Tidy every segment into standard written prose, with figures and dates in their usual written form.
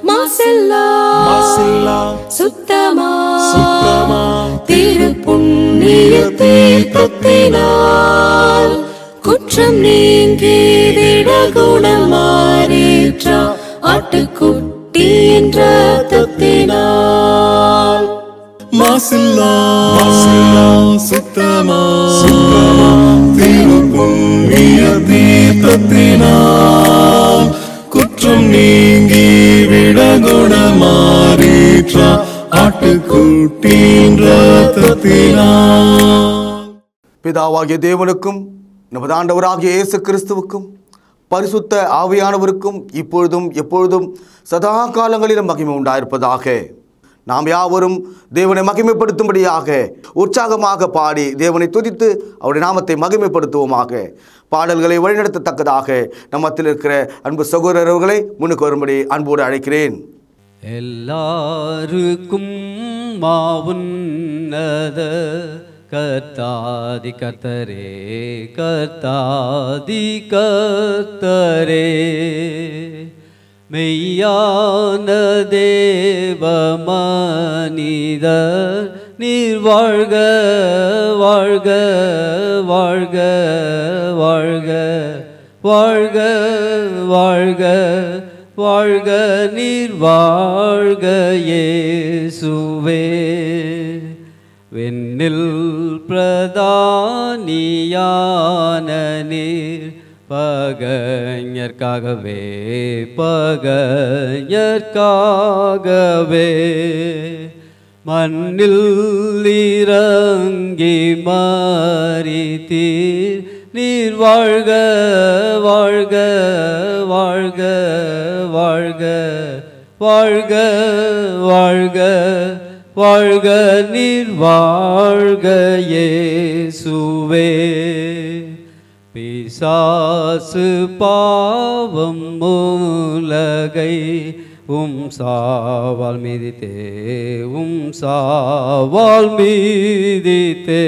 மாசில்லா சுத்தமா திருப்புண்ணிய தீர்த்தத்தினால் குற்றம் நீங்கி விடகுணம் மாறேற்ற ஆட்டுக்குட்டியின் இரத்தத்தினால் மாசில்லா சுத்தமா திருப்புண்ணிய தீர்த்தத்தினால் குற்றம் நீங்கி விடகுணம் மாறேற்ற ஆட்டுக்குட்டியின் இரத்தத்தினால். பிதாவாகிய தேவனுக்கும் நமது ஆண்டவராகிய இயேசு கிறிஸ்துவுக்கும் பரிசுத்த ஆவியானவருக்கும் இப்பொழுதும் எப்பொழுதும் சதா காலங்களிலும் மகிமை உண்டாயிருப்பதாக. நாம் யாவரும் தேவனை மகிமைப்படுத்தும்படியாக உற்சாகமாக பாடி தேவனை துதித்து அவருடைய நாமத்தை மகிமைப்படுத்துவோமாக. பாடல்களை வழிநடத்தத்தக்கதாக நம்மத்தில் இருக்கிற அன்பு சகோதரர்களை முன்னுக்கு வரும்படி அன்போடு அழைக்கிறேன். எல்லாருக்கும் மாவுன்னத கர்த்தாதி கர்த்தரே கர்த்தாதி கர்த்தரே மெய்யான தேவ மனிதர் நீர் வாழ்க வாழ்க வாழ்க வாழ்க வாழ்க வாழ்க வாழ்க நீர் வாழ்க இயேசுவே. வெண்ணில் பிரதானியான நீர் பகைஞர்க்காகவே பகைஞர்க்காகவே மண்ணில் இறங்கி மரித்தீர் நீர் வாழ்க வாழ்க வாழ்க வாழ்க வாழ்க வாழ்க வாழ்க நீர் வாழ்க இயேசுவே. பிசாசு பாவம் மூலகை சாவால் மீதித்தே சாவால் மீதித்தே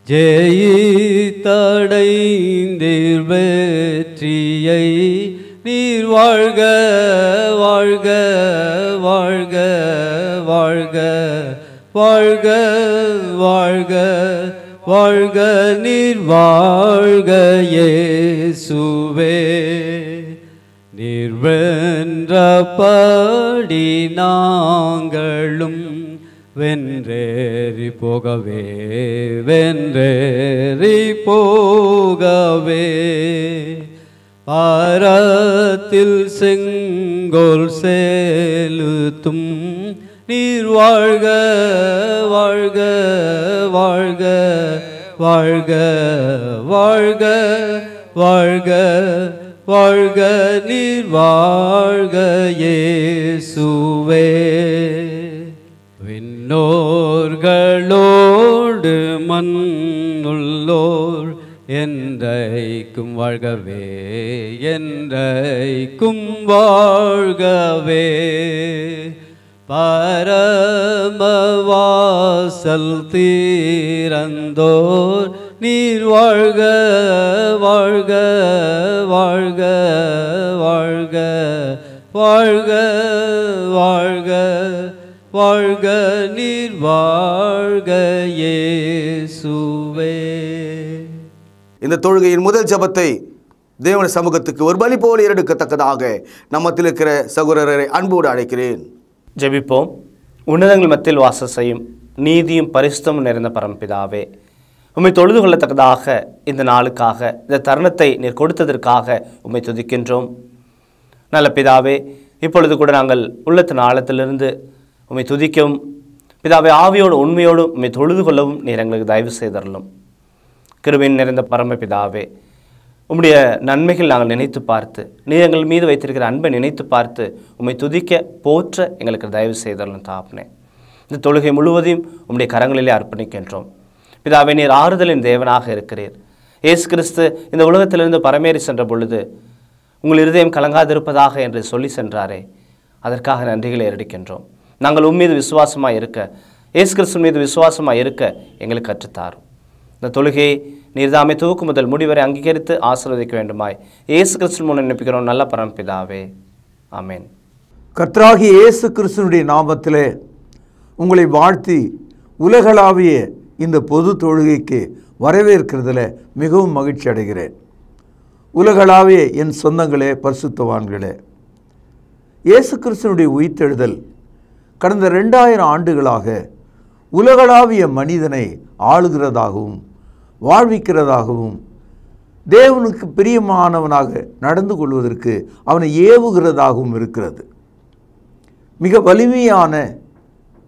ஜெயித்தடைந்தீர் வெற்றியை நீர் வாழ்க வாழ்க வாழ்க வாழ்க வாழ்க வாழ்க வாழ்க நீர் வாழ்க இயேசுவே. நீர் வென்றபடி நாங்களும் வென்றேறி போகவே வென்றேறி போகவே பாரத்தில் செங்கோல் செலுத்தும் நீர் வாழ்க வாழ்க வாழ்க வாழ்க வாழ்க வாழ்க வாழ்க நீர் வாழ்க இயேசுவே. விண்ணோர்களோடு மண்ணுள்ளோர் என்றைக்கும் வாழ்கவே என்றைக்கும் வாழ்கவே பரமவாசல் தீரந்தோர் நீர் வாழ்க வாழ்க வாழ்க வாழ்க வாழ்க வாழ்க வாழ்க நீர் வாழ்க இயேசுவே. இந்த தொழுகையின் முதல் ஜெபத்தை தேவன சமூகத்துக்கு ஒரு பலி போல ஏறெடுக்கத்தக்கதாக நம்மத்தில் இருக்கிற சகோதரரை அன்போடு அழைக்கிறேன். ஜெபிப்போம். உன்னதங்கள் மத்தியில் வாசம் செய்யும் நீதியும் பரிசுத்தமும் நிறைந்த பரமபிதாவே, உம்மை தொழுது கொள்ளத்தக்கதாக இந்த நாளுக்காக இந்த தருணத்தை நீர் கொடுத்ததற்காக உம்மை துதிக்கின்றோம். நல்ல பிதாவே, இப்பொழுது கூட நாங்கள் உள்ளத்தின் ஆழத்திலிருந்து உம்மை துதிக்கவும் பிதாவே ஆவியோடு உண்மையோடும் உம்மை தொழுது கொள்ளவும் நீர் எங்களுக்கு தயவு செய்தரலும். கிருபையின் நிறைந்த பரமபிதாவே, உம்முடைய நன்மைகள் நாங்கள் நினைத்து பார்த்து நீர் எங்கள் மீது வைத்திருக்கிற அன்பை நினைத்து பார்த்து உம்மை துதிக்க போற்ற எங்களுக்கு தயவு செய்தரலும் தாப்னே. இந்த தொழுகை முழுவதையும் உம்முடைய கரங்களிலே அர்ப்பணிக்கின்றோம். பிதாவே, நீர் ஆறுதலின் தேவனாக இருக்கிறீர். இயேசு கிறிஸ்து இந்த உலகத்திலிருந்து பரமேறி சென்ற பொழுது உங்கள் இருதயம் கலங்காதிருப்பதாக என்று சொல்லி சென்றாரே, அதற்காக நன்றிகளை ஏறெடுக்கின்றோம். நாங்கள் உம்மீது விசுவாசமாக இருக்க, இயேசு கிறிஸ்து மீது விசுவாசமாக இருக்க எங்களுக்கு கற்றுத்தாரும். இந்த தொழுகையை நீர்தாமே துவக்கு முதல் முடிவரை அங்கீகரித்து ஆசீர்வதிக்க வேண்டுமாய் இயேசு கிறிஸ்து முன் நினைப்பிக்கிறோம் நல்ல பரமபிதாவே, ஆமென். கர்த்தராகிய இயேசு கிறிஸ்துவினுடைய நாமத்திலே உங்களை வாழ்த்தி உலகளாவிய இந்த பொது தொழுகைக்கு வரவேற்கிறதுல மிகவும் மகிழ்ச்சி அடைகிறேன். உலகளாவிய என் சொந்தங்களே, பரிசுத்தவான்களே, இயேசு கிறிஸ்துவினுடைய உயிர்த்தெழுதல் கடந்த 2000 ஆண்டுகளாக உலகளாவிய மனிதனை ஆளுகிறதாகவும் வாழ்விக்கிறதாகவும் தேவனுக்கு பிரியமானவனாக நடந்து கொள்வதற்கு அவனை ஏவுகிறதாகவும் இருக்கிறது. மிக வலிமையான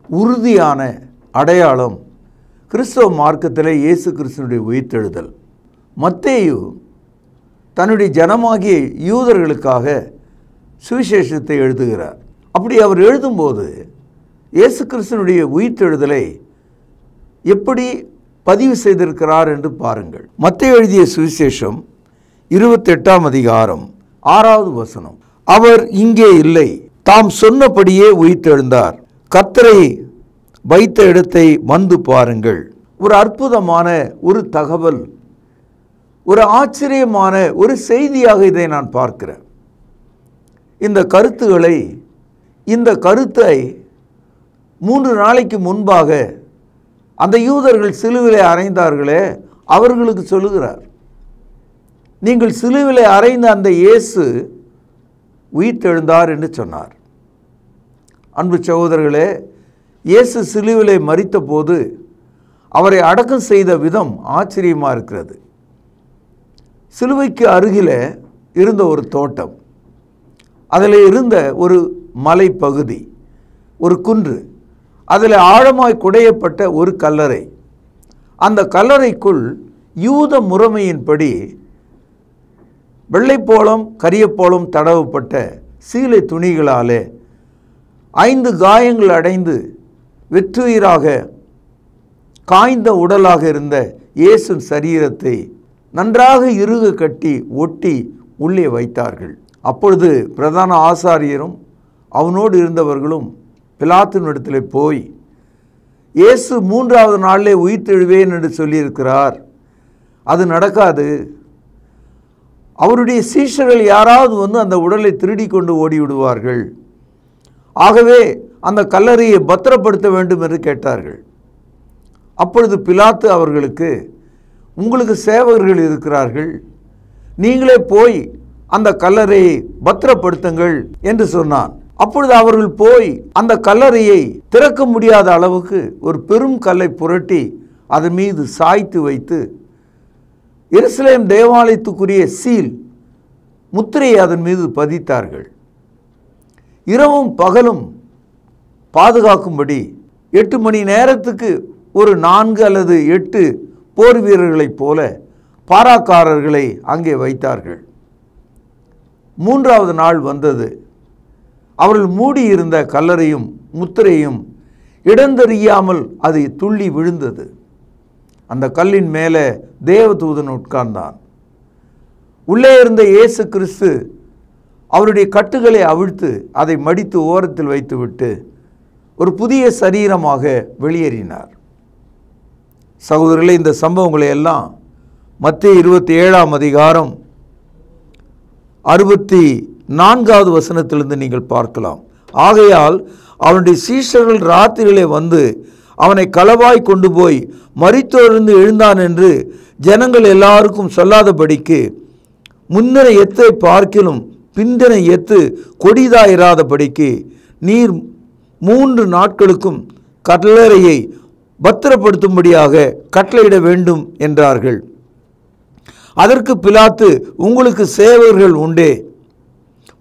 உறுதியான அடையாளம் கிறிஸ்தவ மார்க்கத்தில் இயேசு கிறிஸ்துவினுடைய உயிர்த்தெழுதல். மத்தேயு தன்னுடைய ஜனமாகிய யூதர்களுக்காக சுவிசேஷத்தை எழுதுகிறார். அப்படி அவர் எழுதும்போது இயேசு கிறிஸ்துவினுடைய உயிர்த்தெழுதலை எப்படி பதிவு செய்திருக்கிறார் என்று பாருங்கள். மத்தேயு எழுதிய சுவிசேஷம் 28ஆம் அதிகாரம் 6வது வசனம். அவர் இங்கே இல்லை, தாம் சொன்னபடியே உயிர்த்தெழுந்தார், கர்த்தரை வைத்த இடத்தை வந்து பாருங்கள். ஒரு அற்புதமான ஒரு தகவல், ஒரு ஆச்சரியமான ஒரு செய்தியாக இதை நான் பார்க்கிறேன். இந்த கருத்தை 3 நாளைக்கு முன்பாக அந்த யூதர்கள் சிலுவிலே அறைந்தார்களே, அவர்களுக்கு சொல்லுகிறார், நீங்கள் சிலுவிலே அறைந்த அந்த இயேசு உயிர்த்தெழுந்தார் என்று சொன்னார். அன்பு சகோதரர்களே, இயேசு சிலுவிலே மரித்த போது அவரை அடக்கம் செய்த விதம் ஆச்சரியமாக இருக்கிறது. சிலுவைக்கு அருகில் இருந்த ஒரு தோட்டம், அதில் இருந்த ஒரு மலைப்பகுதி, ஒரு குன்று, அதில் ஆழமாய் குடையப்பட்ட ஒரு கல்லறை. அந்த கல்லறைக்குள் யூத முறைமையின்படி வெள்ளைப்போளம் கரியப்போளம் தடவப்பட்ட சீலை துணிகளாலே 5 காயங்கள் அடைந்து வெற்றுயிராக காய்ந்த உடலாக இருந்த இயேசு சரீரத்தை நன்றாக இறுக கட்டி ஒட்டி உள்ளே வைத்தார்கள். அப்பொழுது பிரதான ஆசாரியரும் அவனோடு இருந்தவர்களும் பிலாத்தினிடத்தில் போய், இயேசு 3வது நாளிலே உயிர்த்தெழுவேன் என்று சொல்லியிருக்கிறார், அது நடக்காது, அவருடைய சீஷர்கள் யாராவது வந்து அந்த உடலை திருடி கொண்டு ஓடிவிடுவார்கள், ஆகவே அந்த கல்லறையை பத்திரப்படுத்த வேண்டும் என்று கேட்டார்கள். அப்பொழுது பிலாத்து அவர்களுக்கு, உங்களுக்கு சேவகர்கள் இருக்கிறார்கள், நீங்களே போய் அந்த கல்லறையை பத்திரப்படுத்துங்கள் என்று சொன்னான். அப்பொழுது அவர்கள் போய் அந்த கல்லறையை திறக்க முடியாத அளவுக்கு ஒரு பெரும் கல்லை புரட்டி அதன் மீது சாய்த்து வைத்து எருசலேம் தேவாலயத்துக்குரிய சீல் முத்திரையை அதன் மீது பதித்தார்கள். இரவும் பகலும் பாதுகாக்கும்படி 8 மணி நேரத்துக்கு ஒரு 4 அல்லது 8 போர் வீரர்களைப் போல பாராக்காரர்களை அங்கே வைத்தார்கள். 3வது நாள் வந்தது. அவர்கள் மூடியிருந்த கல்லறையும் முத்திரையும் இடந்தெரியாமல் அது துள்ளி விழுந்தது. அந்த கல்லின் மேலே தேவதூதன் உட்கார்ந்தான். உள்ளே இருந்த இயேசு கிறிஸ்து அவருடைய கட்டுகளை அவிழ்த்து அதை மடித்து ஓரத்தில் வைத்துவிட்டு ஒரு புதிய சரீரமாக வெளியேறினார். சகோதரர்களே, இந்த சம்பவங்களை எல்லாம் மத்தேயு 27ஆம் அதிகாரம் 64வது வசனத்திலிருந்து நீங்கள் பார்க்கலாம். ஆகையால் அவனுடைய சீஷர்கள் ராத்திரியிலே வந்து அவனை களவாய் கொண்டு போய் மரித்தோரிலிருந்து எழுந்தான் என்று ஜனங்கள் எல்லாருக்கும் சொல்லாதபடிக்கு முந்தின எத்தை பார்க்கிலும் பிந்தின எத்து கொடிதாயிராதபடிக்கு நீர் 3 நாட்களுக்கும் கல்லறையை பத்திரப்படுத்தும்படியாக கட்டளையிட வேண்டும் என்றார்கள். அதற்கு பிலாத்து, உங்களுக்கு சேவகர்கள் உண்டே,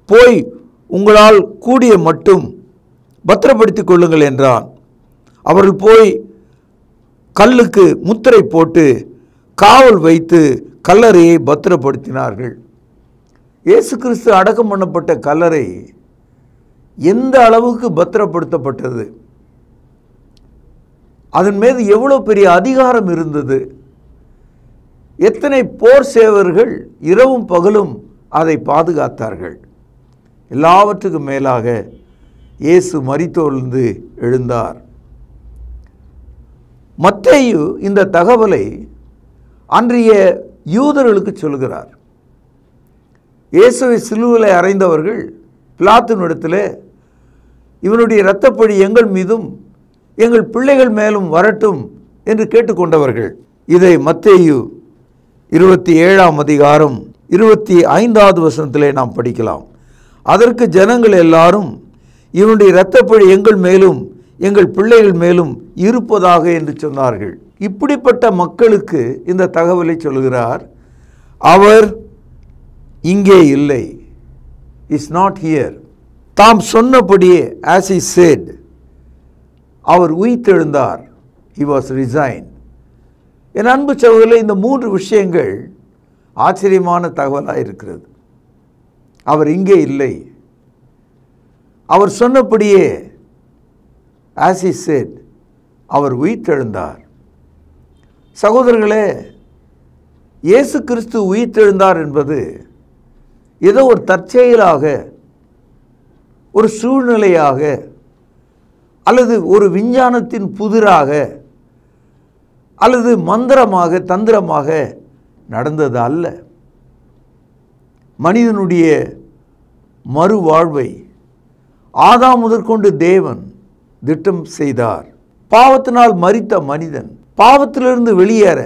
போய் உங்களால் கூடிய மட்டும் பத்திரப்படுத்திக் கொள்ளுங்கள் என்றான். அவர்கள் போய் கல்லுக்கு முத்திரை போட்டு காவல் வைத்து கல்லறையை பத்திரப்படுத்தினார்கள். இயேசு கிறிஸ்து அடக்கம் பண்ணப்பட்ட கல்லறை எந்த அளவுக்கு பத்திரப்படுத்தப்பட்டது, அதன் மீது எவ்வளோ பெரிய அதிகாரம் இருந்தது, எத்தனை போர் சேவர்கள் இரவும் பகலும் அதை பாதுகாத்தார்கள். எல்லாவற்றுக்கும் மேலாக இயேசு மரித்தோரிலிருந்து எழுந்தார். மத்தேயு இந்த தகவலை அன்றைய யூதர்களுக்கு சொல்கிறார். இயேசுவை சிலுவையில் அறைந்தவர்கள் பிலாத்தினிடத்தில் இவனுடைய இரத்தப்பழி எங்கள் மீதும் எங்கள் பிள்ளைகள் மேலும் வரட்டும் என்று கேட்டுக்கொண்டவர்கள். இதை மத்தேயு 27ஆம் அதிகாரம் 25வது வசனத்திலே நாம் படிக்கலாம். அதற்கு ஜனங்கள் எல்லாரும், இவனுடைய இரத்தப்பழி எங்கள் மேலும் எங்கள் பிள்ளைகள் மேலும் இருப்பதாக என்று சொன்னார்கள். இப்படிப்பட்ட மக்களுக்கு இந்த தகவலை சொல்கிறார். அவர் இங்கே இல்லை, இஸ் நாட் ஹியர். தாம் சொன்னபடியே, as he said, அவர் உயிர்த்தெழுந்தார், he was resigned. என் அன்பு சகோதரர்களே, இந்த 3 விஷயங்கள் ஆச்சரியமான தகவலாக இருக்கிறது. அவர் இங்கே இல்லை, அவர் சொன்னபடியே as he said, அவர் உயிர்த்தெழுந்தார். சகோதரர்களே, இயேசு கிறிஸ்து உயிர்த்தெழுந்தார் என்பது ஏதோ ஒரு தற்செயலாக, ஒரு சூழ்நிலையாக, அல்லது ஒரு விஞ்ஞானத்தின் புதிராக, அல்லது மந்திரமாக தந்திரமாக நடந்தது அல்ல. மனிதனுடைய மறுவாழ்வை ஆதாம் முதற்கொண்டு தேவன் திட்டம் செய்தார். பாவத்தினால் மரித்த மனிதன் பாவத்திலிருந்து வெளியேற,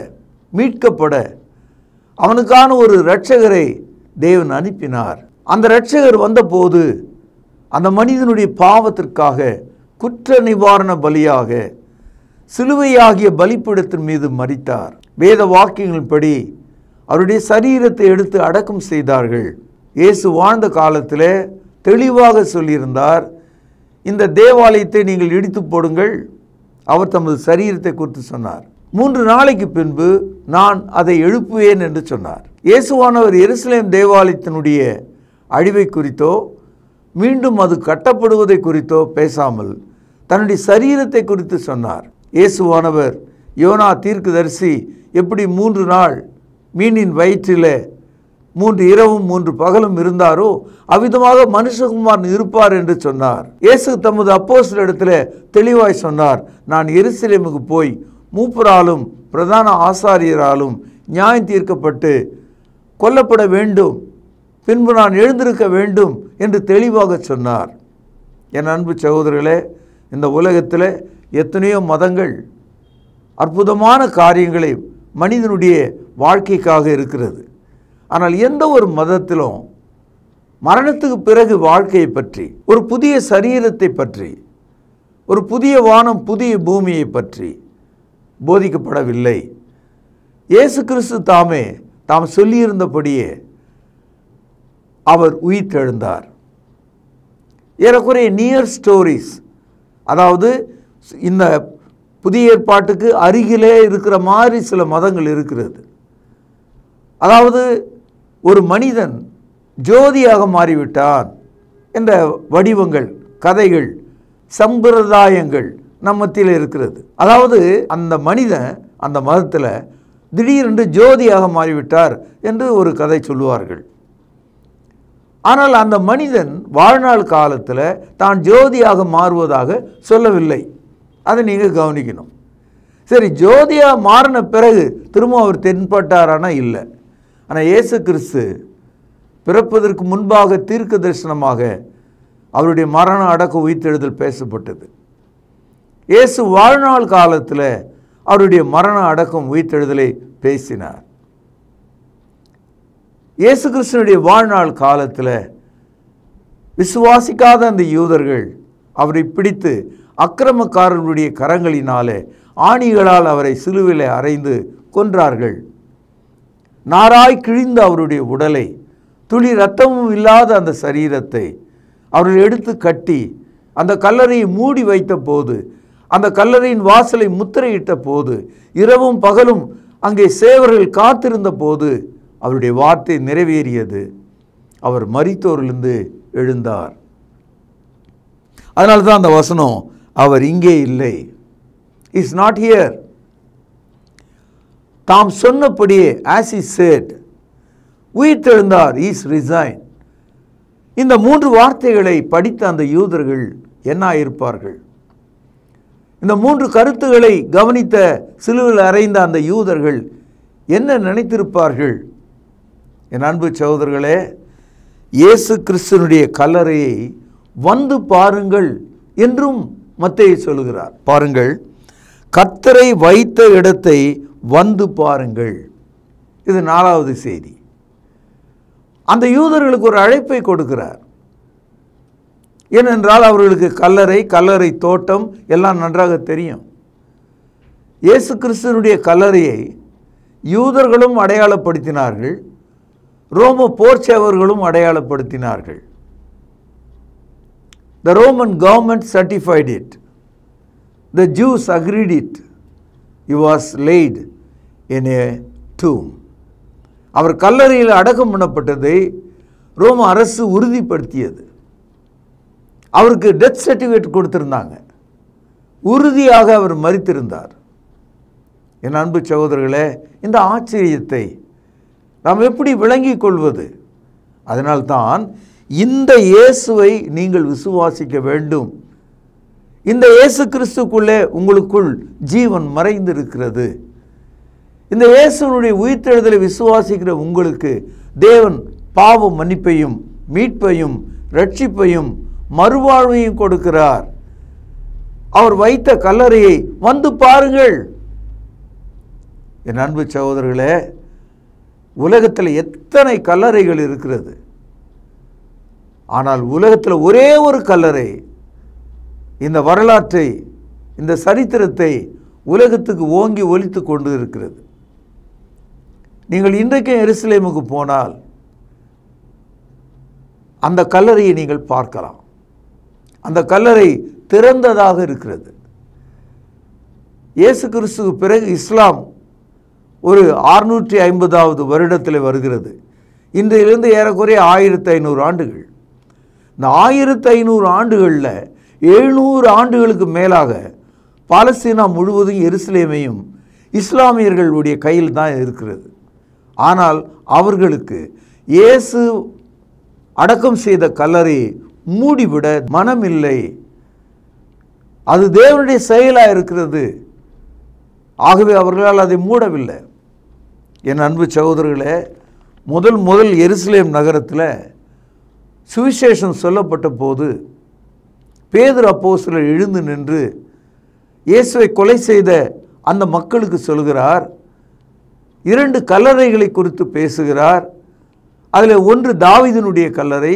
மீட்கப்பட அவனுக்கான ஒரு இரட்சகரை தேவன் அனுப்பினார். அந்த இரட்சகர் வந்தபோது அந்த மனிதனுடைய பாவத்திற்காக குற்ற நிவாரண பலியாக சிலுவையாகிய பலிபீடத்தின் மீது மரித்தார். வேத வாக்கியங்களின்படி அவருடைய சரீரத்தை எடுத்து அடக்கம் செய்தார்கள். இயேசு வாழ்ந்த காலத்தில் தெளிவாக சொல்லியிருந்தார், இந்த தேவாலயத்தை நீங்கள் இடித்து போடுங்கள். அவர் தமது சரீரத்தை குறித்து சொன்னார். 3 நாளைக்கு பின்பு நான் அதை எழுப்புவேன் என்று சொன்னார். இயேசுவானவர் எருசலேம் தேவாலயத்தினுடைய அழிவை குறித்தோ மீண்டும் அது கட்டப்படுவதை குறித்தோ பேசாமல் தன்னுடைய சரீரத்தை குறித்து சொன்னார். இயேசுவானவர் யோனா தீர்க்கதரிசி எப்படி 3 நாள் மீனின் வயிற்றில் 3 இரவும் 3 பகலும் இருந்தாரோ அவ்விதமாக மனுஷகுமாரன் இருப்பார் என்று சொன்னார். இயேசு தமது அப்போஸ்தலரிடத்தில் தெளிவாய் சொன்னார், நான் எருசலேமுக்கு போய் மூப்பராலும் பிரதான ஆசாரியராலும் நியாயம் தீர்க்கப்பட்டு கொல்லப்பட வேண்டும், பின்பு நான் எழுந்திருக்க வேண்டும் என்று தெளிவாக சொன்னார். என் அன்பு சகோதரர்களே, இந்த உலகத்தில் எத்தனையோ மதங்கள் அற்புதமான காரியங்களை மனிதனுடைய வாழ்க்கைக்காக இருக்கிறது. ஆனால் எந்த ஒரு மதத்திலும் மரணத்துக்கு பிறகு வாழ்க்கையை பற்றி, ஒரு புதிய சரீரத்தை பற்றி, ஒரு புதிய வானம் புதிய பூமியை பற்றி போதிக்கப்படவில்லை. இயேசு கிறிஸ்து தாமே தாம் சொல்லியிருந்தபடியே அவர் உயிர்த்தெழுந்தார். ஏறக்குறைய நியர் ஸ்டோரிஸ், அதாவது இந்த புதிய ஏற்பாட்டுக்கு அருகிலே இருக்கிற மாதிரி சில மதங்கள் இருக்கிறது. அதாவது ஒரு மனிதன் ஜோதியாக மாறிவிட்டான் என்ற வடிவங்கள், கதைகள், சம்பிரதாயங்கள் நம்ம மத்தியில் இருக்கிறது. அதாவது அந்த மனிதன் அந்த மதத்தில் திடீரென்று ஜோதியாக மாறிவிட்டார் என்று ஒரு கதை சொல்லுவார்கள். ஆனால் அந்த மனிதன் வாழ்நாள் காலத்தில் தான் ஜோதியாக மாறுவதாக சொல்லவில்லை. அதை நீங்கள் கவனிக்கணும். சரி, ஜோதியாக மாறின பிறகு திரும்ப அவர் தென்பட்டாரானா இல்லை. ஆனால் இயேசு கிறிஸ்து பிறப்பதற்கு முன்பாக தீர்க்க தரிசனமாக அவருடைய மரண அடக்க உயிர்த்தெழுதல் பேசப்பட்டது. இயேசு வாழ்நாள் காலத்தில் அவருடைய மரண அடக்கம் உயிர்த்தெழுதலை பேசினார். இயேசு கிறிஸ்துனுடைய வாழ்நாள் காலத்தில் விசுவாசிக்காத அந்த யூதர்கள் அவரை பிடித்து அக்கிரமக்காரர்களுடைய கரங்களினாலே ஆணிகளால் அவரை சிலுவையில் அறைந்து கொன்றார்கள். நாராய் கிழிந்த அவருடைய உடலை, துளி இரத்தமும் இல்லாத அந்த சரீரத்தை அவர்கள் எடுத்து கட்டி அந்த கல்லறையை மூடி வைத்த போது, அந்த கல்லறையின் வாசலை முத்திரையிட்ட போது, இரவும் பகலும் அங்கே சேவர்கள் காத்திருந்த போது அவருடைய வார்த்தை நிறைவேறியது. அவர் மரித்தோரிலிருந்து எழுந்தார். அதனால தான் அந்த வசனம், அவர் இங்கே இல்லை, இஸ் நாட் ஹியர். தாம் சொன்னபடியே, as he said, உயிர்த்தெழுந்தார், இஸ் ரிசைன். இந்த 3 வார்த்தைகளை படித்த அந்த யூதர்கள் என்ன இருப்பார்கள்? இந்த 3 கருத்துக்களை கவனித்த சிலுவையில் அறைந்த அந்த யூதர்கள் என்ன நினைத்திருப்பார்கள்? என் அன்பு சகோதரர்களே, இயேசு கிறிஸ்துனுடைய கல்லறையை வந்து பாருங்கள் என்றும் மத்தேயு சொல்கிறார். பாருங்கள், கர்த்தரை வைத்த இடத்தை வந்து பாருங்கள். இது 4வது செய்தி. அந்த யூதர்களுக்கு ஒரு அழைப்பை கொடுக்கிறார். ஏனென்றால் அவர்களுக்கு கல்லறை தோட்டம் எல்லாம் நன்றாக தெரியும். இயேசு கிறிஸ்துவனுடைய கல்லறையை யூதர்களும் அடையாளப்படுத்தினார்கள், ரோம போர்ச்சேவர்களும் அடையாளப்படுத்தினார்கள். The Roman government certified it. The Jews agreed it. He was laid in a tomb. அவர் கல்லறையில் அடக்கம் பண்ணப்பட்டதை ரோம அரசு உறுதிப்படுத்தியது. அவருக்கு டெத் சர்டிஃபிகேட் கொடுத்திருந்தாங்க. உறுதியாக அவர் மரித்திருந்தார். என் அன்பு சகோதரர்களே, இந்த ஆச்சரியத்தை நாம் எப்படி விளங்கிக் கொள்வது? அதனால்தான் இந்த இயேசுவை நீங்கள் விசுவாசிக்க வேண்டும். இந்த இயேசு கிறிஸ்துக்குள்ளே உங்களுக்குள் ஜீவன் மறைந்திருக்கிறது. இந்த இயேசுனுடைய உயிர்த்தெழுதலை விசுவாசிக்கிற உங்களுக்கு தேவன் பாவ மன்னிப்பையும் மீட்பையும் ரட்சிப்பையும் மறுவாழ்வையும் கொடுக்கிறார். அவர் வைத்த கல்லறையை வந்து பாருங்கள். என் அன்பு சகோதரர்களே, உலகத்தில் எத்தனை கல்லறைகள் இருக்கிறது. ஆனால் உலகத்தில் ஒரே ஒரு கல்லறை இந்த வரலாற்றை, இந்த சரித்திரத்தை உலகத்துக்கு ஓங்கி ஒலித்து கொண்டு இருக்கிறது. நீங்கள் இன்றைக்கு எருசலேமுக்கு போனால் அந்த கல்லறையை நீங்கள் பார்க்கலாம். அந்த கல்லறை திறந்ததாக இருக்கிறது. இயேசு கிறிஸ்துவுக்கு பிறகு இஸ்லாம் ஒரு 650வது வருடத்தில் வருகிறது. இன்றையிலிருந்து ஏறக்குறைய 1500 ஆண்டுகள். இந்த 1500 ஆண்டுகளில் 700 ஆண்டுகளுக்கு மேலாக பாலஸ்தீனா முழுவதும் எருசலேமையும் இஸ்லாமியர்களுடைய கையில் தான் இருக்கிறது. ஆனால் அவர்களுக்கு இயேசு அடக்கம் செய்த கல்லறை மூடிவிட மனமில்லை. அது தேவனுடைய செயலாக இருக்கிறது. ஆகவே அவர்களால் அதை மூடவில்லை. என் அன்பு சகோதரர்களே, முதல் எருசலேம் நகரத்தில் சுவிசேஷம் சொல்லப்பட்ட போது பேதுரு அப்போஸ்தலர் எழுந்து நின்று இயேசுவை கொலை செய்த அந்த மக்களுக்கு சொல்கிறார். 2 கல்லறைகளை குறித்து பேசுகிறார். அதில் ஒன்று தாவீதினுடைய கல்லறை,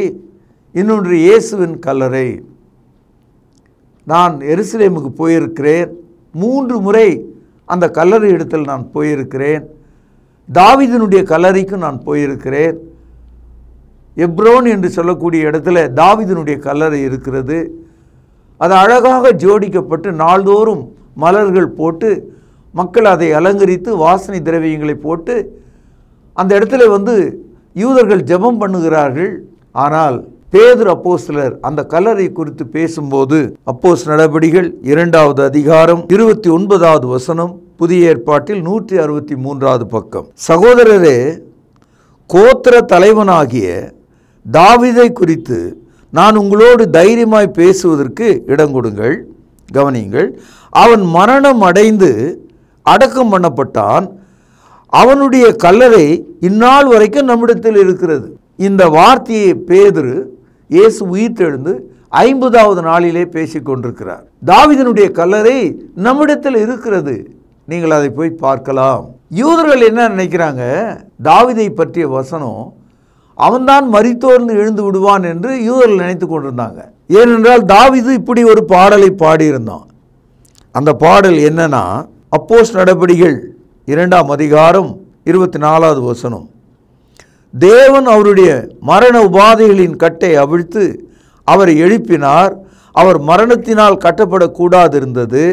இன்னொன்று இயேசுவின் கல்லறை. நான் எருசலேமுக்கு போயிருக்கிறேன். 3 முறை அந்த கல்லறை இடத்தில் நான் போயிருக்கிறேன். தாவீதினுடைய கல்லறைக்கும் நான் போயிருக்கிறேன். எப்ரோன் என்று சொல்லக்கூடிய இடத்துல தாவீதினுடைய கல்லறை இருக்கிறது. அது அழகாக ஜோடிக்கப்பட்டு நாள்தோறும் மலர்கள் போட்டு மக்கள் அதை அலங்கரித்து வாசனை திரவியங்களை போட்டு அந்த இடத்துல வந்து யூதர்கள் ஜெபம் பண்ணுகிறார்கள். ஆனால் பேதுரு அப்போஸ்தலர் அந்த கல்லறை குறித்து பேசும்போது, அப்போஸ்தலர் நடபடிகள் 2வது அதிகாரம் 29வது வசனம், புதிய ஏற்பாட்டில் 163வது பக்கம். சகோதரரே, கோத்திர தலைவனாகிய தாவீதை குறித்து நான் உங்களோடு தைரியமாய் பேசுவதற்கு இடம் கொடுங்கள். கவனியுங்கள். அவன் மரணம் அடைந்து அடக்கம் பண்ணப்பட்டான். அவனுடைய கல்லறை இந்நாள் வரைக்கும் நம்மிடத்தில் இருக்கிறது. இந்த வார்த்தையை பேதுரு இயேசு உயிர்த்தெழுந்து 50வது நாளிலே பேசிக் கொண்டிருக்கிறார். தாவீதினுடைய கல்லறை நம்மிடத்தில் இருக்கிறது. நீங்கள் அதை போய் பார்க்கலாம். யூதர்கள் என்ன நினைக்கிறாங்க? தாவீதை பற்றிய வசனம் அவன்தான் மரித்தோர்ந்து எழுந்து விடுவான் என்று யூதர்கள் நினைத்து கொண்டிருந்தாங்க. ஏனென்றால் தாவீது இப்படி ஒரு பாடலை பாடியிருந்தான். அந்த பாடல் என்னன்னா, அப்போஸ்தலர் நடபடிகள் 2ஆம் அதிகாரம் 24வது வசனம். தேவன் அவருடைய மரண உபாதைகளின் கட்டை அவிழ்த்து அவரை எழுப்பினார். அவர் மரணத்தினால் கட்டப்படக்கூடாதிருந்தது.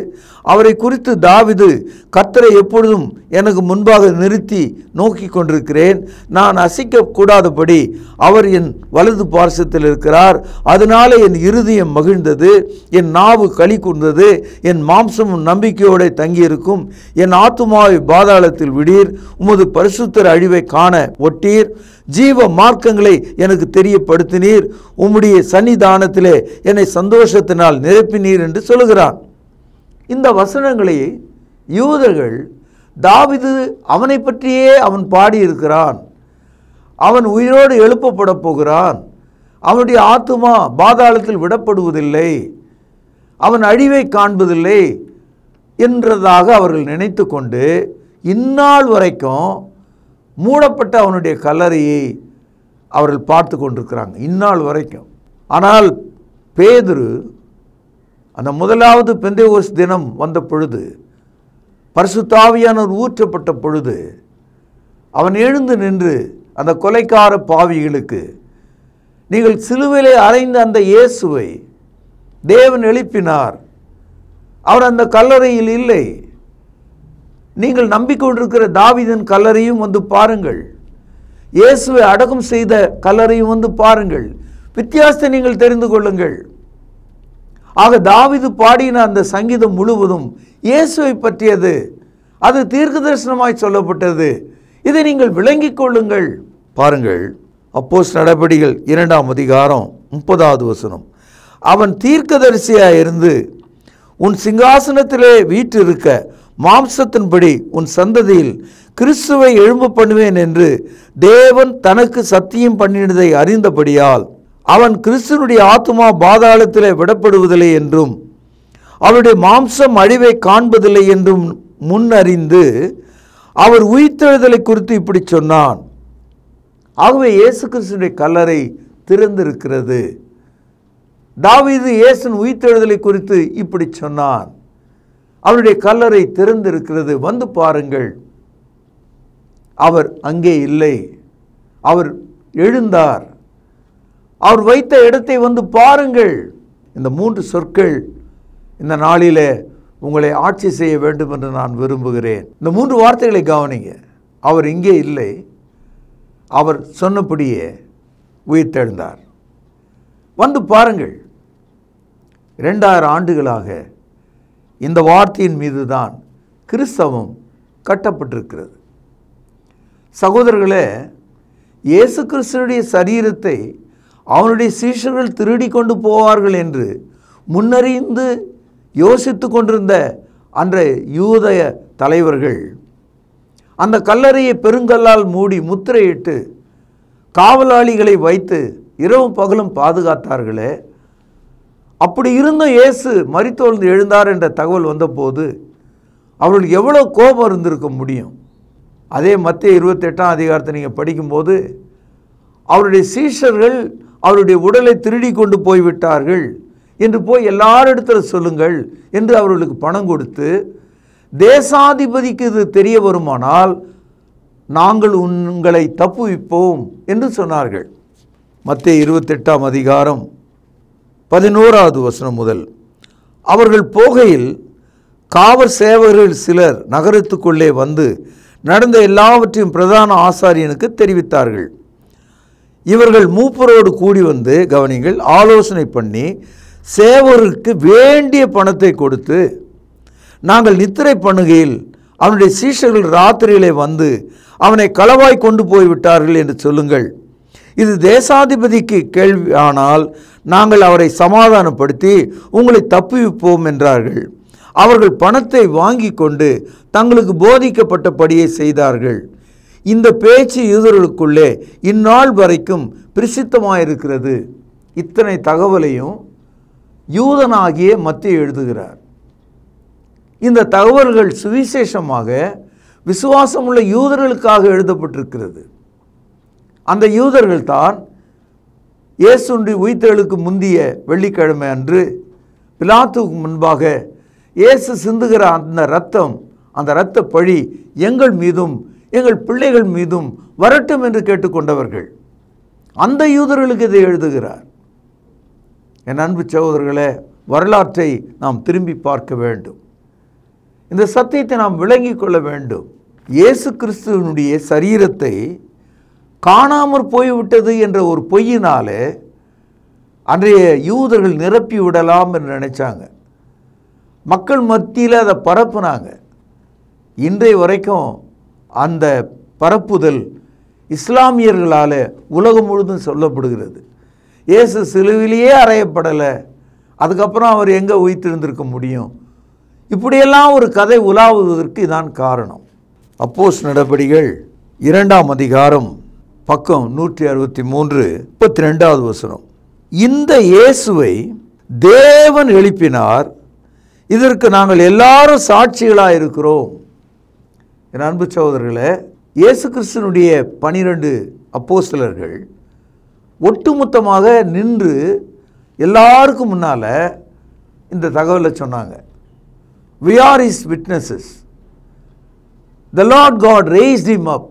அவரை குறித்து தாவீது, கர்த்தரை எப்பொழுதும் எனக்கு முன்பாக நிறுத்தி நோக்கி கொண்டிருக்கிறேன். நான் அசைக்கக்கூடாதபடி அவர் என் வலது பார்சத்தில் இருக்கிறார். அதனால என் இருதயம் மகிழ்ந்தது, என் நாவு களி கூர்ந்தது, என் மாம்சமும் நம்பிக்கையோடு தங்கியிருக்கும். என் ஆத்துமாவை பாதாளத்தில் விடீர், உமது பரிசுத்தர் அழிவை காண ஒட்டீர். ஜீவ மார்க்கங்களை எனக்கு தெரியப்படுத்தினீர், உம்முடைய சன்னிதானத்திலே என்னை சந்தோஷத்தினால் நிரப்பினீர் என்று சொல்லுகிறான். இந்த வசனங்களை யூதர்கள் தாவீது அவனை பற்றியே அவன் பாடியிருக்கிறான். அவன் உயிரோடு எழுப்பப்பட போகிறான். அவனுடைய ஆத்துமா பாதாளத்தில் விடப்படுவதில்லை, அவன் அழிவை காண்பதில்லை என்றதாக அவர்கள் நினைத்து கொண்டு இந்நாள் வரைக்கும் மூடப்பட்ட அவனுடைய கல்லறையை அவர்கள் பார்த்து கொண்டிருக்கிறாங்க, இந்நாள் வரைக்கும். ஆனால் பேதுரு அந்த முதலாவது பெந்தேகோஸ்து தினம் வந்த பொழுது, பரிசுத்த ஆவியானவர் ஊற்றப்பட்ட பொழுது, அவன் எழுந்து நின்று அந்த கொலைக்கார பாவிகளுக்கு, நீங்கள் சிலுவையிலே அறைந்த அந்த இயேசுவை தேவன் எழுப்பினார், அவர் அந்த கல்லறையில் இல்லை, நீங்கள் நம்பிக்கொண்டிருக்கிற தாவீதின் கல்லறையும் வந்து பாருங்கள், இயேசுவை அடக்கம் செய்த கல்லறையும் வந்து பாருங்கள், வித்தியாசத்தை நீங்கள் தெரிந்து கொள்ளுங்கள். ஆக தாவீது பாடின அந்த சங்கீதம் முழுவதும் இயேசுவை பற்றியது, அது தீர்க்க தரிசனமாய் சொல்லப்பட்டது, இதை நீங்கள் விளங்கிக் கொள்ளுங்கள். பாருங்கள், அப்போஸ்தலர் நடபடிகள் 2ஆம் அதிகாரம் 30வது வசனம். அவன் தீர்க்கதரிசியாய் இருந்து உன் சிங்காசனத்திலே வீற்றிருக்க மாம்சத்தின்படி உன் சந்ததியில் கிறிஸ்துவை எழும்ப பண்ணுவேன் என்று தேவன் தனக்கு சத்தியம் பண்ணினதை அறிந்தபடியால் அவன் கிறிஸ்துவனுடைய ஆத்துமா பாதாளத்திலே விடப்படுவதில்லை என்றும் அவருடைய மாம்சம் அழிவை காண்பதில்லை என்றும் முன்னறிந்து அவர் உயிர்த்தெழுதலை குறித்து இப்படி சொன்னான். ஆகவே இயேசு கிறிஸ்துவினுடைய கல்லறை திறந்திருக்கிறது. தாவீது இயேசுவின் உயிர்த்தெழுதலை குறித்து இப்படி சொன்னான். அவருடைய கல்லறை திறந்திருக்கிறது, வந்து பாருங்கள். அவர் அங்கே இல்லை, அவர் எழுந்தார், அவர் வைத்த இடத்தை வந்து பாருங்கள். இந்த 3 சொற்கள் இந்த நாளிலே உங்களை ஆட்சி செய்ய வேண்டும் என்று நான் விரும்புகிறேன். இந்த 3 வார்த்தைகளை கவனிங்க. அவர் இங்கே இல்லை, அவர் சொன்னபடியே உயிர்த்தெழுந்தார், வந்து பாருங்கள். 2000 ஆண்டுகளாக இந்த வார்த்தையின் மீது தான் கிறிஸ்தவம் கட்டப்பட்டிருக்கிறது. சகோதரர்களே, இயேசு கிறிஸ்துவினுடைய சரீரத்தை அவனுடைய சீஷர்கள் திருடி கொண்டு போவார்கள் என்று முன்னறிந்து யோசித்து கொண்டிருந்த அன்றைய யூதய தலைவர்கள் அந்த கல்லறையை பெருங்கல்லால் மூடி முத்திரையிட்டு காவலாளிகளை வைத்து இரவும் பகலும் பாதுகாத்தார்களே. அப்படி இருந்தும் இயேசு மரித்தோழ்ந்து எழுந்தார் என்ற தகவல் வந்தபோது அவர்களுக்கு எவ்வளோ கோபம் இருந்திருக்க முடியும்? அதே மத்தேயு 28ஆம் அதிகாரத்தை நீங்கள் படிக்கும்போது அவருடைய சீஷர்கள் அவருடைய உடலை திருடி கொண்டு போய்விட்டார்கள் என்று போய் எல்லாரிடத்தில் சொல்லுங்கள் என்று அவர்களுக்கு பணம் கொடுத்து, தேசாதிபதிக்கு இது தெரிய வருமானால் நாங்கள் உங்களை தப்புவிப்போம் என்று சொன்னார்கள். மத்தேயு 28ஆம் அதிகாரம் 11வது வசனம் முதல். அவர்கள் போகையில் காவல் சேவகர்கள் சிலர் நகரத்துக்குள்ளே வந்து நடந்த எல்லாவற்றையும் பிரதான ஆசாரியனுக்கு தெரிவித்தார்கள். இவர்கள் மூப்பரோடு கூடி வந்து, கவனிங்கள், ஆலோசனை பண்ணி சேவகருக்கு வேண்டிய பணத்தை கொடுத்து, நாங்கள் நித்திரை பண்ணுகையில் அவனுடைய சீஷர்கள் ராத்திரியிலே வந்து அவனை களவாய் கொண்டு போய்விட்டார்கள் என்று சொல்லுங்கள். இது தேசாதிபதிக்கு கேள்வியானால் நாங்கள் அவரை சமாதானப்படுத்தி உங்களை தப்புவிப்போம் என்றார்கள். அவர்கள் பணத்தை வாங்கி கொண்டு தங்களுக்கு போதிக்கப்பட்டபடியே செய்தார்கள். இந்த பேச்சு யூதர்களுக்குள்ளே இந்நாள் வரைக்கும் பிரசித்தமாயிருக்கிறது. இத்தனை தகவலையும் யூதனாகிய மத்தேயு எழுதுகிறார். இந்த தகவல்கள் சுவிசேஷமாக விசுவாசமுள்ள யூதர்களுக்காக எழுதப்பட்டிருக்கிறது. அந்த யூதர்கள் தான் இயேசுவின் உயிர்த்தெழுக்கு முந்திய வெள்ளிக்கிழமை அன்று பிலாத்துவுக்கு முன்பாக இயேசு சிந்துகிற அந்த இரத்த பழி எங்கள் மீதும் எங்கள் பிள்ளைகள் மீதும் வரட்டும் என்று கேட்டுக்கொண்டவர்கள். அந்த யூதர்களுக்கு இதை எழுதுகிறார். என் அன்பு சகோதரர்களே, வரலாற்றை நாம் திரும்பி பார்க்க வேண்டும். இந்த சத்தியத்தை நாம் விளங்கிக் கொள்ள வேண்டும். இயேசு கிறிஸ்துவனுடைய சரீரத்தை காணாமற் போய்விட்டது என்ற ஒரு பொய்யினாலே அன்றைய யூதர்கள் நிரப்பி விடலாம் என்று நினைச்சாங்க. மக்கள் மத்தியில் அதை பரப்புனாங்க. இன்றைய வரைக்கும் அந்த பரப்புதல் இஸ்லாமியர்களால் உலகம் முழுதும் சொல்லப்படுகிறது. இயேசு சிலுவிலேயே அறையப்படலை, அதுக்கப்புறம் அவர் எங்கே உயிர்த்தெழுந்திருக்க முடியும்? இப்படியெல்லாம் ஒரு கதை உலாவுவதற்கு இதான் காரணம். அப்போஸ்தலர் நடபடிகள் 2ஆம் அதிகாரம் பக்கம் 163 32வது வசனம். இந்த இயேசுவை தேவன் எழுப்பினார். இதற்கு நாங்கள் எல்லாரும் சாட்சிகளாக இருக்கிறோம். என் அன்பு சகோதரர்களே, இயேசு கிறிஸ்துனுடைய 12 அப்போஸ்தலர்கள் ஒட்டுமொத்தமாக நின்று எல்லாருக்கும் முன்னால் இந்த தகவலை சொன்னாங்க. We are his witnesses. The Lord God raised him up.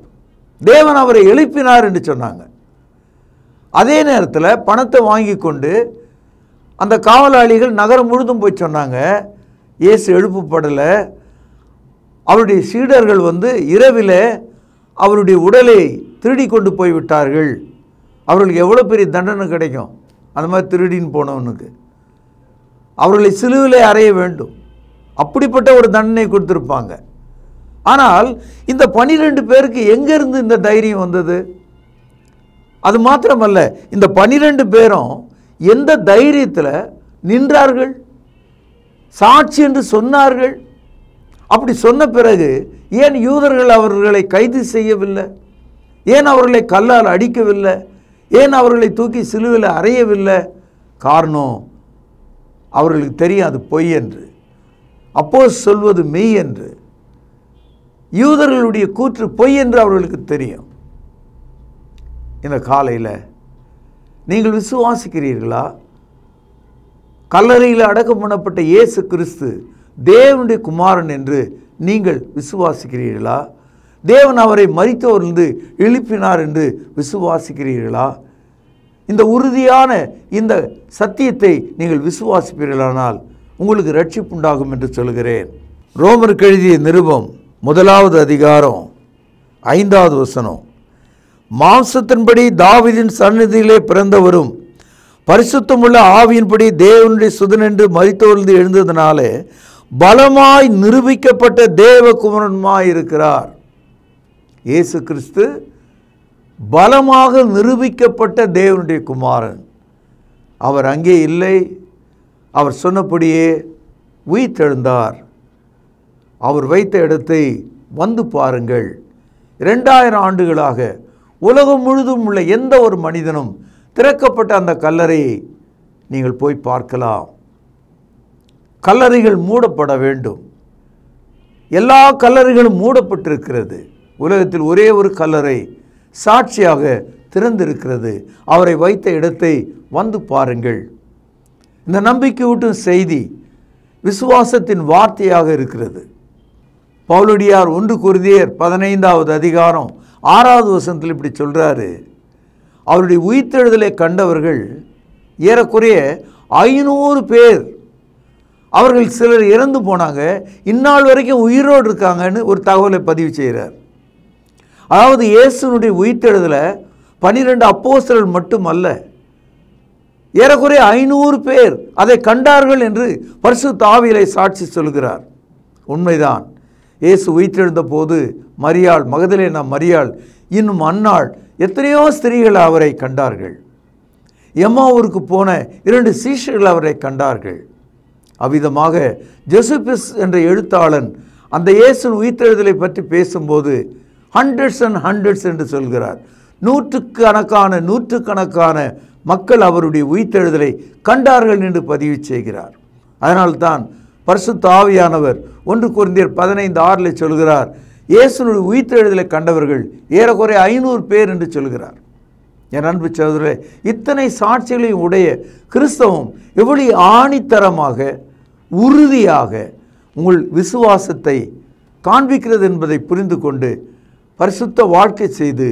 தேவன் அவரை எழுப்பினார் என்று சொன்னாங்க. அதே நேரத்தில் பணத்தை வாங்கி கொண்டு அந்த காவலாளிகள் நகரம் முழுதும் போய் சொன்னாங்க, இயேசு எழுப்பப்படலை. அவருடைய சீடர்கள் இரவில் அவருடைய உடலை திருடி கொண்டு போய்விட்டார்கள். அவர்களுக்கு எவ்வளோ பெரிய தண்டனை கிடைக்கும் அந்த மாதிரி திருடின்னு போனவனுக்கு? அவர்களை சிலுவிலே அறைய வேண்டும், அப்படிப்பட்ட ஒரு தண்டனை கொடுத்துருப்பாங்க. ஆனால் இந்த 12 பேருக்கு எங்கேருந்து இந்த தைரியம் வந்தது? அது மாத்திரமல்ல, இந்த 12 பேரும் எந்த தைரியத்தில் நின்றார்கள், சாட்சி என்று சொன்னார்கள்? அப்படி சொன்ன பிறகு ஏன் யூதர்கள் அவர்களை கைது செய்யவில்லை? ஏன் அவர்களை கல்லால் அடிக்கவில்லை? ஏன் அவர்களை தூக்கி சிலுவையில் அறையவில்லை? காரணம், அவர்களுக்கு தெரியும் அது பொய் என்று, அப்போஸ் சொல்வது மெய் என்று, யூதர்களுடைய கூற்று பொய் என்று அவர்களுக்கு தெரியும். இந்த காலையில் நீங்கள் விசுவாசிக்கிறீர்களா? கல்லறையில் அடக்கம் பண்ணப்பட்ட இயேசு கிறிஸ்து தேவனுடைய குமாரன் என்று நீங்கள் விசுவாசிக்கிறீர்களா? தேவன் அவரை மரித்தோரிலிருந்து எழுப்பினார் என்று விசுவாசிக்கிறீர்களா? இந்த உறுதியான இந்த சத்தியத்தை நீங்கள் விசுவாசிப்பீர்களானால் உங்களுக்கு ரட்சிப்பு உண்டாகும் என்று சொல்கிறேன். ரோமருக்கு எழுதிய நிருபம் 1வது அதிகாரம் 5வது வசனம், மாம்சத்தின்படி தாவீதின் சந்நிதியிலே பிறந்தவரும் பரிசுத்தமுள்ள ஆவியின்படி தேவனுடைய சுதன் என்று மரித்தோர்ந்து எழுந்ததினாலே பலமாய் நிரூபிக்கப்பட்ட தேவகுமாரனுமாய் இருக்கிறார். இயேசு கிறிஸ்து பலமாக நிரூபிக்கப்பட்ட தேவனுடைய குமாரன். அவர் அங்கே இல்லை, அவர் சொன்னபடியே உயிர்த்தெழுந்தார். அவர் வைத்த இடத்தை வந்து பாருங்கள். 2000 ஆண்டுகளாக உலகம் முழுதும் உள்ள எந்த ஒரு மனிதனும் திறக்கப்பட்ட அந்த கல்லறையை நீங்கள் போய் பார்க்கலாம். கல்லறைகள் மூடப்பட வேண்டும். எல்லா கல்லறைகளும் மூடப்பட்டிருக்கிறது. உலகத்தில் ஒரே ஒரு கல்லறை சாட்சியாக திறந்திருக்கிறது. அவரை வைத்த இடத்தை வந்து பாருங்கள். இந்த நம்பிக்கை ஊட்டும் செய்தி விசுவாசத்தின் வார்த்தையாக இருக்கிறது. பவுலடியார் 1 கொரிந்தியர் 15வது அதிகாரம் 6வது வசனத்தில் இப்படி சொல்கிறாரு, அவருடைய உயிர்த்தெழுதலை கண்டவர்கள் ஏறக்குறைய 500 பேர். அவர்கள் சிலர் இறந்து போனாங்க, இந்நாள் வரைக்கும் உயிரோடு இருக்காங்கன்னு ஒரு தகவலை பதிவு செய்கிறார். அதாவது இயேசுனுடைய உயிர்த்தெழுதலை 12 அப்போஸ்தலர்கள் மட்டுமல்ல, ஏறக்குறைய 500 பேர் அதை கண்டார்கள் என்று பரிசுத்த ஆவியிலே சாட்சி சொல்கிறார். உண்மைதான். இயேசு உயிர்த்தெழுந்த போது மரியாள், மகதலேனா மரியாள், இன்னும் அன்னாள், எத்தனையோ ஸ்திரீகள் அவரை கண்டார்கள். எம்மாவூருக்கு போன 2 சீஷர்கள் அவரை கண்டார்கள். அவ்விதமாக ஜோசபிஸ் என்ற எழுத்தாளன் அந்த இயேசுவின் உயிர்த்தெழுதலை பற்றி பேசும்போது ஹண்ட்ரட்ஸ் அண்ட் ஹண்ட்ரட்ஸ் என்று சொல்கிறார். நூற்றுக்கணக்கான மக்கள் அவருடைய உயிர்த்தெழுதலை கண்டார்கள் என்று பதிவு செய்கிறார். அதனால்தான் பரிசுத்த ஆவியானவர் 1 கொரிந்தியர் 15:6 சொல்கிறார், இயேசுனுடைய உயிர்த்தெழுதலை கண்டவர்கள் ஏறக்குறைய 500 பேர் என்று சொல்கிறார். என் அன்பு சகோதரரே, இத்தனை சாட்சிகளையும் உடைய கிறிஸ்தவம் எவ்வளவு ஆணித்தரமாக உறுதியாக உங்கள் விசுவாசத்தை காண்பிக்கிறது என்பதை புரிந்து கொண்டு பரிசுத்த வாழ்க்கை செய்து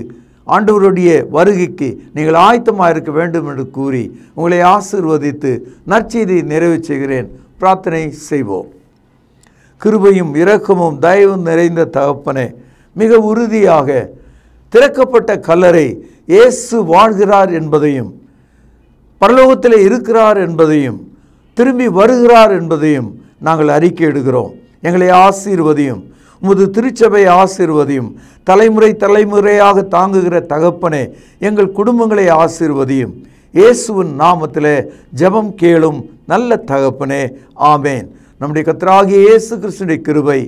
ஆண்டவருடைய வருகைக்கு நீங்கள் ஆயத்தமாக இருக்க வேண்டும் என்று கூறி உங்களை ஆசீர்வதித்து நற்செய்தியை நிறைவு செய்கிறேன். பிரார்த்தனை செய்வோம். கிருபையும் இரக்கமும் தயவும் நிறைந்த தகப்பனே, மிக உறுதியாக திறக்கப்பட்ட கல்லறை இயேசு வாழ்கிறார் என்பதையும் பரலோகத்தில் இருக்கிறார் என்பதையும் திரும்பி வருகிறார் என்பதையும் நாங்கள் அறிக்கையிடுகிறோம். எங்களை ஆசீர்வதியும், உமது திருச்சபை ஆசீர்வதியும், தலைமுறையாக தாங்குகிற தகப்பனே எங்கள் குடும்பங்களை ஆசீர்வதியும். இயேசுவின் நாமத்திலே ஜெபம் கேளும் நல்ல தகப்பனே, ஆமேன். நம்முடைய கர்த்தராகிய இயேசு கிறிஸ்துவின் கிருபை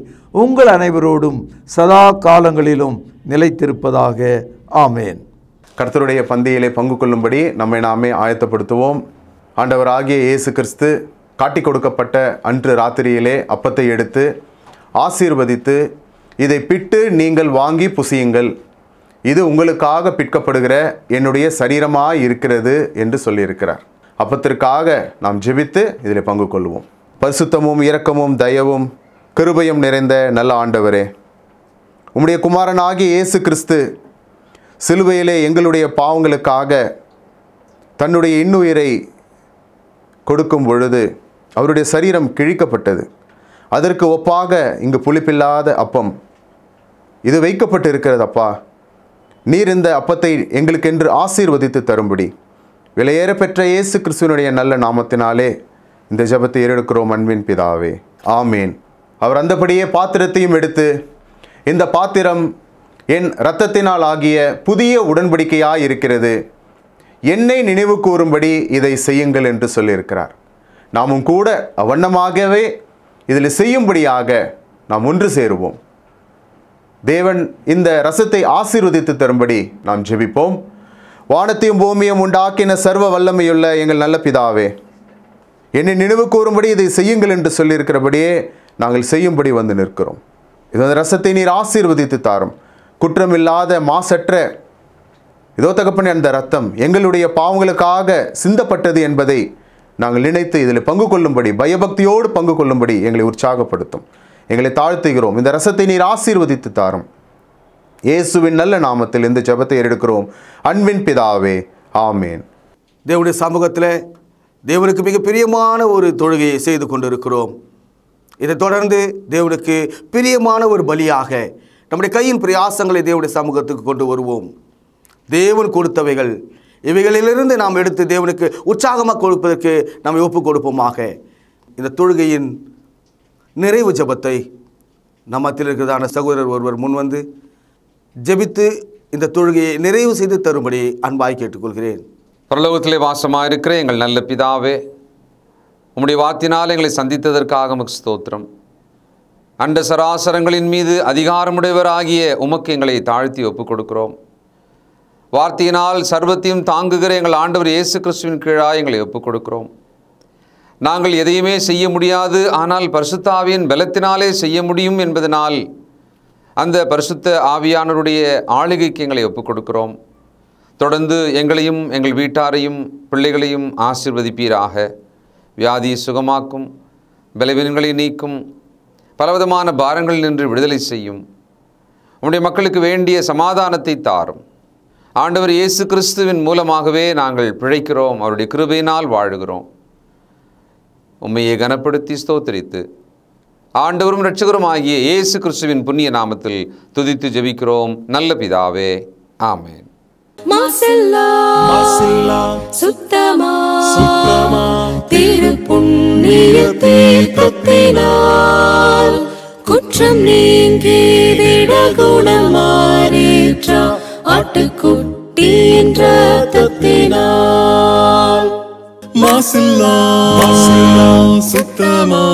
உங்கள் அனைவரோடும் சதா காலங்களிலும் நிலைத்திருப்பதாக. ஆமேன். கர்த்தருடைய பந்தியிலே பங்கு கொள்ளும்படி நம்மை நாமே ஆயத்தப்படுத்துவோம். ஆண்டவராகிய இயேசு கிறிஸ்து காட்டி கொடுக்கப்பட்ட அன்று ராத்திரியிலே அப்பத்தை எடுத்து ஆசீர்வதித்து, இதை பிட்டு நீங்கள் வாங்கி புசியுங்கள், இது உங்களுக்காக பிற்கப்படுகிற என்னுடைய சரீரமாய் இருக்கிறது என்று சொல்லியிருக்கிறார். அப்பத்திற்காக நாம் ஜெபித்து இதில் பங்கு கொள்வோம். பரிசுத்தமும் இரக்கமும் தயவும் கிருபையும் நிறைந்த நல்ல ஆண்டவரே, உம்முடைய குமாரனாகிய இயேசு கிறிஸ்து சிலுவையிலே எங்களுடைய பாவங்களுக்காக தன்னுடைய இன்னுயிரை கொடுக்கும் பொழுது அவருடைய சரீரம் கிழிக்கப்பட்டது. அதற்கு ஒப்பாக இங்கு புளிப்பில்லாத அப்பம் இது வைக்கப்பட்டு இருக்கிறது. அப்பா, நீர் இந்த அப்பத்தை எங்களுக்கென்று ஆசீர்வதித்து தரும்படி விலையேற பெற்ற இயேசு கிறிஸ்துவனுடைய நல்ல நாமத்தினாலே இந்த ஜெபத்தை ஏறெடுக்கிறோம் அன்பின் பிதாவே, ஆமேன். அவர் அந்தபடியே பாத்திரத்தையும் எடுத்து, இந்த பாத்திரம் என் இரத்தத்தினால் ஆகிய புதிய உடன்படிக்கையாய் இருக்கிறது, என்னை நினைவு கூறும்படி இதை செய்யுங்கள் என்று சொல்லியிருக்கிறார். நாமும் கூட அவ்வண்ணமாகவே இதில் செய்யும்படியாக நாம் ஒன்று சேருவோம். தேவன் இந்த ரசத்தை ஆசீர்வதித்து தரும்படி நாம் ஜெபிப்போம். வானத்தையும் பூமியும் உண்டாக்கின சர்வ வல்லமையுள்ள எங்கள் நல்ல பிதாவே, என்னை நினைவு கூறும்படி இதை செய்யுங்கள் என்று சொல்லியிருக்கிறபடியே நாங்கள் செய்யும்படி வந்து நிற்கிறோம். இந்த ரசத்தை நீர் ஆசீர்வதித்து தாரும். குற்றமில்லாத மாசற்ற இதோ தகப்பனே, அந்த ரத்தம் எங்களுடைய பாவங்களுக்காக சிந்தப்பட்டது என்பதை நாங்கள் நினைத்து இதில் பங்கு கொள்ளும்படி, பயபக்தியோடு பங்கு கொள்ளும்படி எங்களை உற்சாகப்படுத்தும். எங்களை தாழ்த்துகிறோம். இந்த ரசத்தை நீர் ஆசீர்வதித்து தாரும். இயேசுவின் நல்ல நாமத்தில் இந்த ஜெபத்தை ஏறெடுக்கிறோம் அன்பின் பிதாவே, ஆமேன். தேவனுடைய சமூகத்தில் தேவனுக்கு மிக பிரியமான ஒரு தொழுகையை செய்து கொண்டிருக்கிறோம். இதை தொடர்ந்து தேவனுக்கு பிரியமான ஒரு பலியாக நம்முடைய கையின் பிரயாசங்களை தேவனுடைய சமூகத்துக்கு கொண்டு வருவோம். தேவன் கொடுத்தவைகள், இவைகளிலிருந்து நாம் எடுத்து தேவனுக்கு உற்சாகமாக கொடுப்பதற்கு நாம் ஒப்பு கொடுப்போமாக. இந்த தொழுகையின் நிறைவு ஜெபத்தை நம்மத்தில் இருக்கிறதான சகோதரர் ஒருவர் முன்வந்து ஜெபித்து இந்த தொழுகையை நிறைவு செய்து தரும்படி அன்பாய் கேட்டுக்கொள்கிறேன். பரலோகத்திலே வாசமாக இருக்கிற எங்கள் நல்ல பிதாவே, உம்முடைய வார்த்தையினால் எங்களை சந்தித்ததற்காக உமக்கு ஸ்தோத்திரம். அண்ட சராசரங்களின் மீது அதிகாரமுடையவராகிய உமக்கு எங்களை தாழ்த்தி ஒப்புக் கொடுக்கிறோம். வார்த்தையினால் சர்வத்தையும் தாங்குகிற எங்கள் ஆண்டவர் இயேசு கிறிஸ்துவின் கீழாக எங்களை ஒப்புக் கொடுக்கிறோம். நாங்கள் எதையுமே செய்ய முடியாது, ஆனால் பரிசுத்த ஆவியின் பலத்தினாலே செய்ய முடியும் என்பதனால் அந்த பரிசுத்த ஆவியானவருடைய ஆளுகைக்கு எங்களை ஒப்புக் கொடுக்கிறோம். தொடர்ந்து எங்களையும் எங்கள் வீட்டாரையும் பிள்ளைகளையும் ஆசீர்வதிப்பீராக. வியாதியை சுகமாக்கும், பலவீனங்களை நீக்கும், பலவிதமான பாரங்களில் நின்று விடுதலை செய்யும். உம்முடைய மக்களுக்கு வேண்டிய சமாதானத்தை தாரும். ஆண்டவர் இயேசு கிறிஸ்துவின் மூலமாகவே நாங்கள் பிழைக்கிறோம், அவருடைய கிருபையினால் வாழுகிறோம். உம்மையை கனப்படுத்தி ஸ்தோத்திரித்து ஆண்டவரும் இரட்சகரும் ஆகிய இயேசு கிறிஸ்துவின் புண்ணிய நாமத்தில் துதித்து ஜெபிக்கிறோம் நல்ல பிதாவே, ஆமென். மாசில்லா சுத்தமா திரு புண்ணிய தீர்த்தத்தினால் குற்றம் நீங்கி விட குணமாறேற்ற ஆட்டுக்குட்டி என்ற ரத்தத்தினால். மாசில்லா சுத்தமா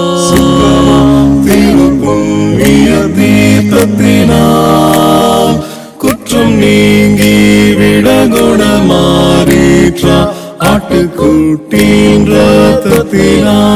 திரு புண்ணிய தீர்த்தத்தினால் குற்றம் நீங்கி விட குணமாறேற்ற ஆட்டுக்குட்டியின் ரத்தத்தினால்.